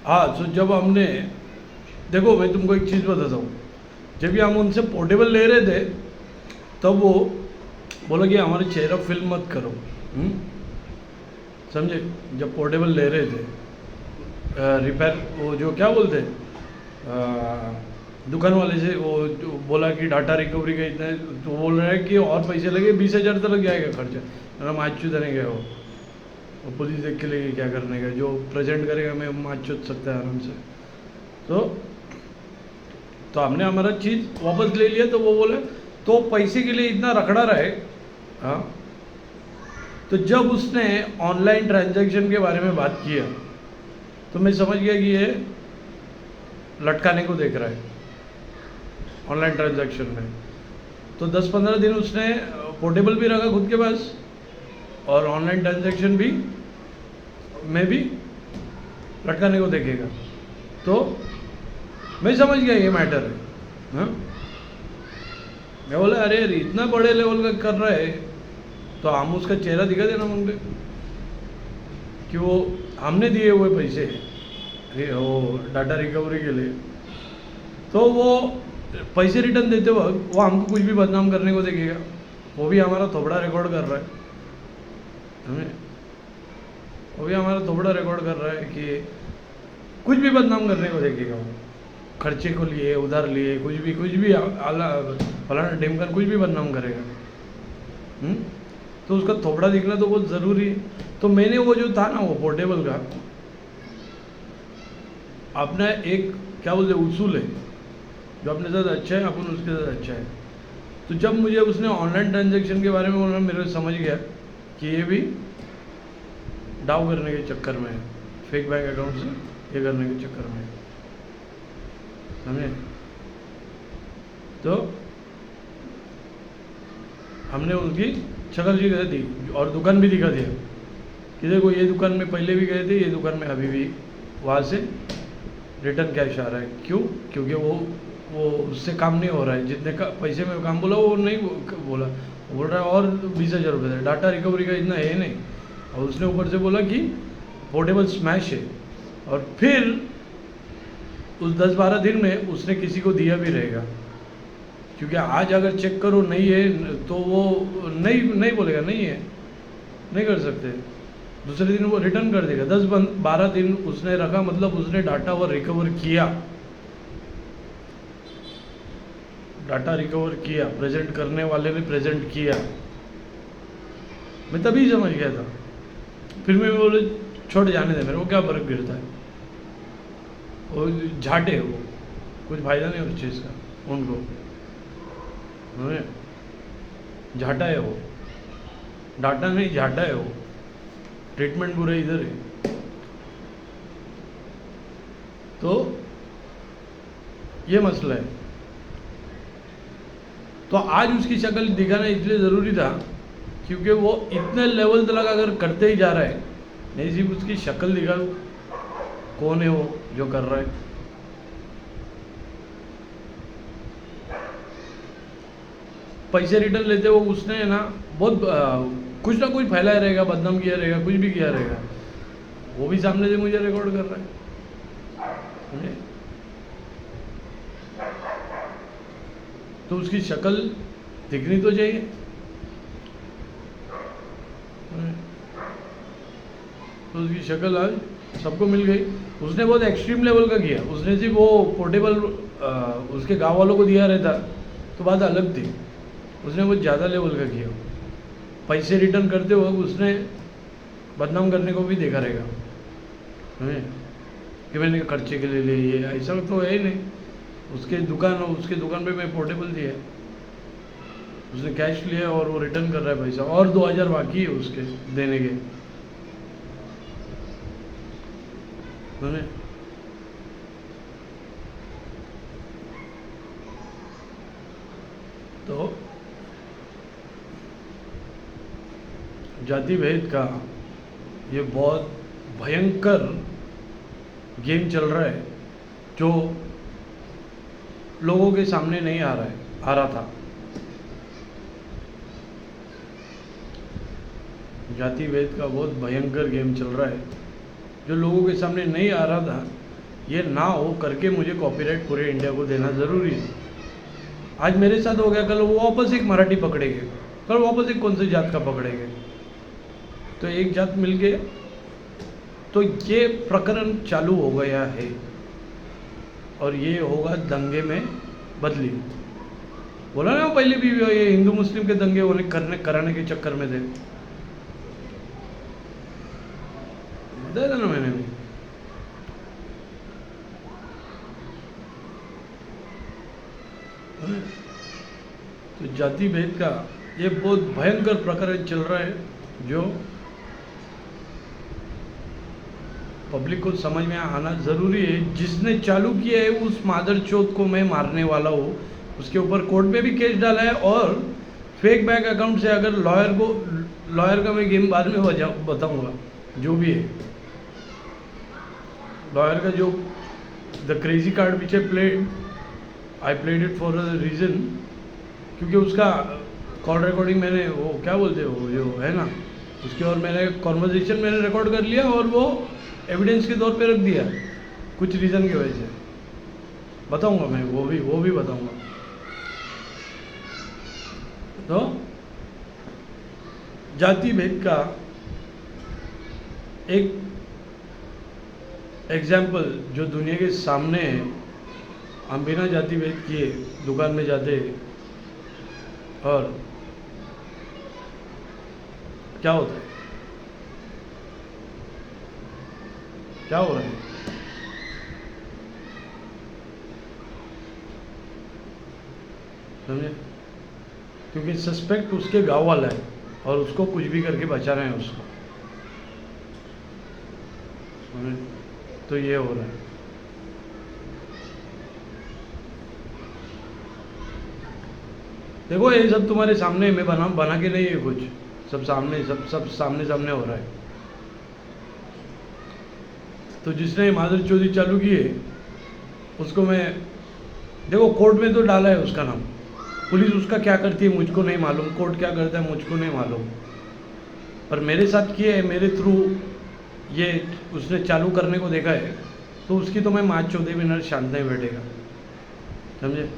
हाँ, तो जब हमने, देखो मैं तुमको एक चीज़ बताता हूँ, जब भी हम उनसे पोर्टेबल ले रहे थे तब वो बोला कि हमारे चेहरा फिल्म मत करो। समझे? जब पोर्टेबल ले रहे थे, रिपेयर, वो जो क्या बोलते हैं, दुकान वाले से वो जो बोला कि डाटा रिकवरी का इतना है, तो बोल रहा है कि और पैसे लगे 20,000 तक जाएगा खर्चा। मेरा माचू देने गया वो पुलिस देख के लेके क्या करने का, जो प्रेजेंट करेगा मैं माचू सकता है आराम से। तो हमने हमारा चीज़ वापस ले लिया, तो वो बोले तो पैसे के लिए इतना रखड़ा रहे। हाँ, तो जब उसने ऑनलाइन ट्रांजैक्शन के बारे में बात किया तो मैं समझ गया कि ये लटकाने को देख रहा है ऑनलाइन ट्रांजैक्शन में। तो 10-15 दिन उसने पोर्टेबल भी रखा खुद के पास और ऑनलाइन ट्रांजैक्शन भी में भी लटकाने को देखेगा। तो मैं समझ गया ये मैटर है। हाँ, मैं बोला अरे यार इतना बड़े लेवल का कर रहा है तो हम उसका चेहरा दिखा देना मुझे कि वो हमने दिए हुए पैसे वो डाटा रिकवरी के लिए, तो वो पैसे रिटर्न देते वक्त वो हमको कुछ भी बदनाम करने को देखेगा। वो भी हमारा थोबड़ा रिकॉर्ड कर रहा है, हमें वो भी हमारा थोबड़ा रिकॉर्ड कर रहा है कि कुछ भी बदनाम करने को देखेगा। वो खर्चे को लिए, उधार लिए, कुछ भी आला फलाना ढिमकन कुछ भी बदनाम करेगा। तो उसका थोबड़ा दिखना तो बहुत ज़रूरी है। तो मैंने वो जो था ना वो पोर्टेबल का अपना एक क्या बोलते उसूल है, जो अपने साथ अच्छा है अपन उसके साथ अच्छा है। तो जब मुझे उसने ऑनलाइन ट्रांजैक्शन के बारे में बोला, मेरे समझ गया कि ये भी डाउ करने के चक्कर में है, फेक बैंक अकाउंट से ये करने के चक्कर में है। समझे? तो हमने उनकी शक्ल दिखा दी और दुकान भी दिखा दिया कि देखो ये दुकान में पहले भी गए थे, ये दुकान में अभी भी वहाँ से रिटर्न कैश आ रहा है। क्यों? क्योंकि वो उससे काम नहीं हो रहा है, जितने का पैसे में काम बोला वो नहीं बोला, बोल रहा है और 20,000 रुपये डाटा रिकवरी का इतना है नहीं। और उसने ऊपर से बोला कि पोर्टेबल स्मैश है, और फिर उस 10-12 दिन में उसने किसी को दिया भी रहेगा, क्योंकि आज अगर चेक करो नहीं है तो वो नहीं बोलेगा नहीं है, नहीं कर सकते। दूसरे दिन वो रिटर्न कर देगा। 10-12 दिन उसने रखा, मतलब उसने डाटा वो रिकवर किया, डाटा रिकवर किया, प्रेजेंट करने वाले ने प्रेजेंट किया। मैं तभी समझ गया था। फिर मैं बोले छोड़ जाने दे, मेरे को क्या फर्क गिरता है, वो झाटे है, वो कुछ फायदा नहीं उस चीज़ का उनको, झाटा है वो, डाटा नहीं झाटा है वो, ट्रीटमेंट पूरे इधर है। तो ये मसला है। तो आज उसकी शक्ल दिखाना इसलिए ज़रूरी था क्योंकि वो इतने लेवल तक अगर करते ही जा रहा है, नहीं सिर्फ उसकी शक्ल दिखा कौन है वो जो कर रहा है। पैसे रिटर्न लेते वो उसने ना बहुत कुछ ना कुछ फैलाया रहेगा, बदनाम किया रहेगा, कुछ भी किया रहेगा, वो भी सामने से मुझे रिकॉर्ड कर रहा है। तो उसकी शक्ल दिखनी तो चाहिए। तो उसकी शक्ल आज सबको मिल गई। उसने बहुत एक्सट्रीम लेवल का किया, उसने सिर्फ वो पोर्टेबल उसके गांव वालों को दिया रहता तो बात अलग थी। उसने बहुत ज़्यादा लेवल का किया। पैसे रिटर्न करते वक्त उसने बदनाम करने को भी देखा रहेगा कि मैंने खर्चे के लिए ले ये, ऐसा तो है ही नहीं। उसके दुकान पे मैं पोर्टेबल दिया, उसने कैश लिया और वो रिटर्न कर रहा है पैसा, और 2,000 बाकी है उसके देने के। तो जाति भेद का ये बहुत भयंकर गेम चल रहा है जो लोगों के सामने नहीं आ रहा था। जाति भेद का बहुत भयंकर गेम चल रहा है जो लोगों के सामने नहीं आ रहा था, ये ना हो करके मुझे कॉपीराइट पूरे इंडिया को देना ज़रूरी है। आज मेरे साथ हो गया, कल वो वापस एक मराठी पकड़ेंगे, कल वापस एक कौन सी जात का पकड़ेंगे, तो एक जात मिल गए, तो ये प्रकरण चालू हो गया है और ये होगा दंगे में बदली। बोला ना पहले भी ये हिंदू मुस्लिम के दंगे होने कराने के चक्कर में थे, बताया था ना मैंने भी। तो जाति भेद का ये बहुत भयंकर प्रकरण चल रहा है, जो पब्लिक को समझ में आना ज़रूरी है। जिसने चालू किया है उस मादर चौथ को मैं मारने वाला हूँ, उसके ऊपर कोर्ट में भी केस डाला है। और फेक बैंक अकाउंट से अगर लॉयर का मैं गेम बाद में बताऊँगा, जो भी है लॉयर का, जो the crazy card which I played it for a reason, क्योंकि उसका कॉल रिकॉर्डिंग मैंने, वो क्या बोलते हैं वो जो है ना, उसके और मैंने कॉन्वर्जेशन मैंने रिकॉर्ड कर लिया और वो एविडेंस के तौर पे रख दिया कुछ रीज़न की वजह से। बताऊंगा मैं, वो भी बताऊंगा। तो जाति भेद का एक एग्जाम्पल जो दुनिया के सामने है, हम बिना जाति भेद किए दुकान में जाते और क्या होता है, क्या हो रहा है, समझे? क्योंकि सस्पेक्ट उसके गांव वाला है और उसको कुछ भी करके बचा रहे हैं उसको, समझे? तो ये हो रहा है। देखो ये सब तुम्हारे सामने, मैं बना के नहीं है कुछ, सब सामने हो रहा है। तो जिसने मादर चौधरी चालू की है उसको मैं, देखो कोर्ट में तो डाला है उसका नाम, पुलिस उसका क्या करती है मुझको नहीं मालूम, कोर्ट क्या करता है मुझको नहीं मालूम, पर मेरे साथ किए है, मेरे थ्रू ये उसने चालू करने को देखा है, तो उसकी तो मैं 5-14 मिनट शांत नहीं बैठेगा, समझे?